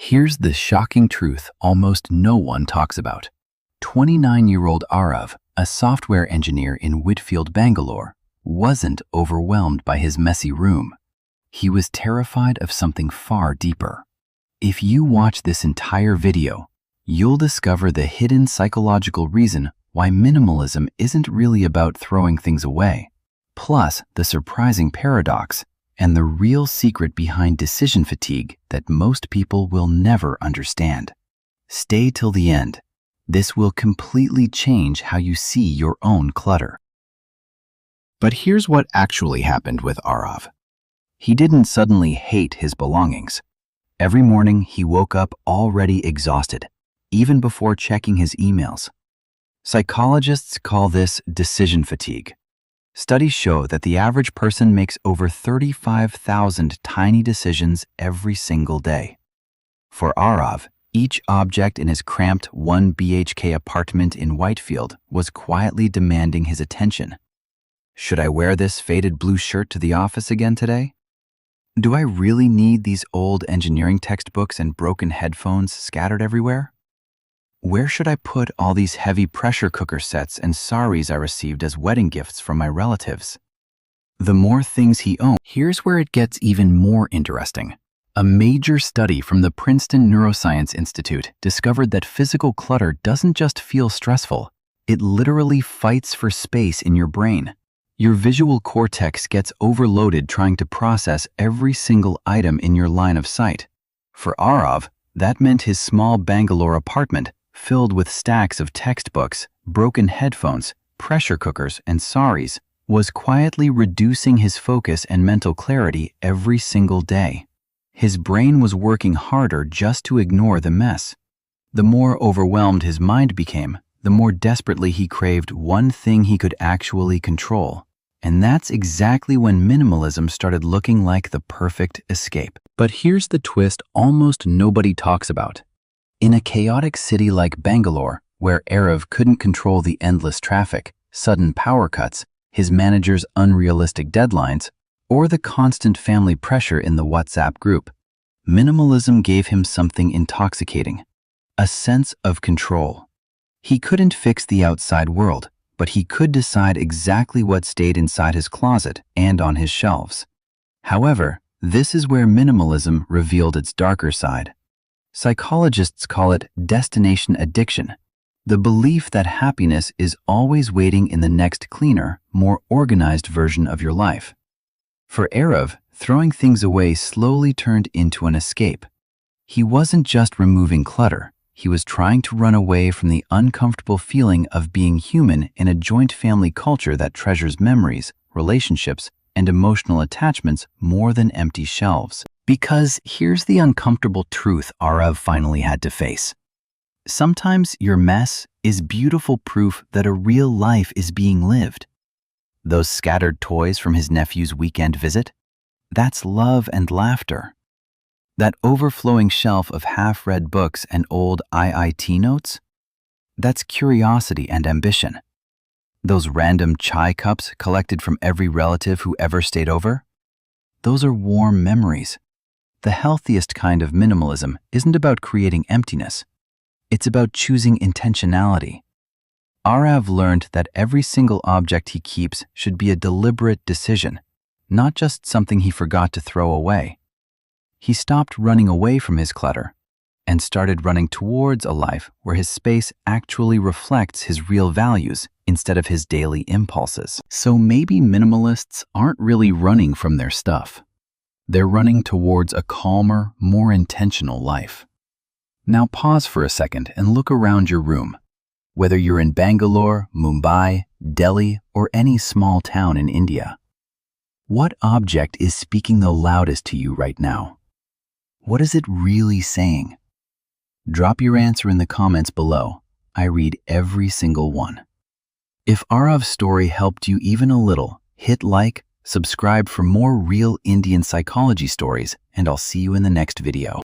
Here's the shocking truth almost no one talks about. 29-year-old Aarav, a software engineer in Whitfield, Bangalore, wasn't overwhelmed by his messy room. He was terrified of something far deeper. If you watch this entire video, you'll discover the hidden psychological reason why minimalism isn't really about throwing things away, plus the surprising paradox and the real secret behind decision fatigue that most people will never understand. Stay till the end. This will completely change how you see your own clutter. But here's what actually happened with Aarav. He didn't suddenly hate his belongings. Every morning he woke up already exhausted, even before checking his emails. Psychologists call this decision fatigue. Studies show that the average person makes over 35,000 tiny decisions every single day. For Aarav, each object in his cramped 1 BHK apartment in Whitefield was quietly demanding his attention. Should I wear this faded blue shirt to the office again today? Do I really need these old engineering textbooks and broken headphones scattered everywhere? Where should I put all these heavy pressure cooker sets and saris I received as wedding gifts from my relatives? The more things he owned. Here's where it gets even more interesting. A major study from the Princeton Neuroscience Institute discovered that physical clutter doesn't just feel stressful, it literally fights for space in your brain. Your visual cortex gets overloaded trying to process every single item in your line of sight. For Aarav, that meant his small Bangalore apartment, filled with stacks of textbooks, broken headphones, pressure cookers, and saris, was quietly reducing his focus and mental clarity every single day. His brain was working harder just to ignore the mess. The more overwhelmed his mind became, the more desperately he craved one thing he could actually control. And that's exactly when minimalism started looking like the perfect escape. But here's the twist almost nobody talks about. In a chaotic city like Bangalore, where Aarav couldn't control the endless traffic, sudden power cuts, his manager's unrealistic deadlines, or the constant family pressure in the WhatsApp group, minimalism gave him something intoxicating, a sense of control. He couldn't fix the outside world, but he could decide exactly what stayed inside his closet and on his shelves. However, this is where minimalism revealed its darker side. Psychologists call it destination addiction, the belief that happiness is always waiting in the next cleaner, more organized version of your life. For Aarav, throwing things away slowly turned into an escape. He wasn't just removing clutter, he was trying to run away from the uncomfortable feeling of being human in a joint family culture that treasures memories, relationships, and emotional attachments more than empty shelves. Because here's the uncomfortable truth Aarav finally had to face. Sometimes your mess is beautiful proof that a real life is being lived. Those scattered toys from his nephew's weekend visit? That's love and laughter. That overflowing shelf of half-read books and old IIT notes? That's curiosity and ambition. Those random chai cups collected from every relative who ever stayed over? Those are warm memories. The healthiest kind of minimalism isn't about creating emptiness. It's about choosing intentionality. Aarav learned that every single object he keeps should be a deliberate decision, not just something he forgot to throw away. He stopped running away from his clutter and started running towards a life where his space actually reflects his real values instead of his daily impulses. So maybe minimalists aren't really running from their stuff. They're running towards a calmer, more intentional life. Now pause for a second and look around your room. Whether you're in Bangalore, Mumbai, Delhi, or any small town in India, what object is speaking the loudest to you right now? What is it really saying? Drop your answer in the comments below. I read every single one. If Aarav's story helped you even a little, hit like, subscribe for more real Indian psychology stories, and I'll see you in the next video.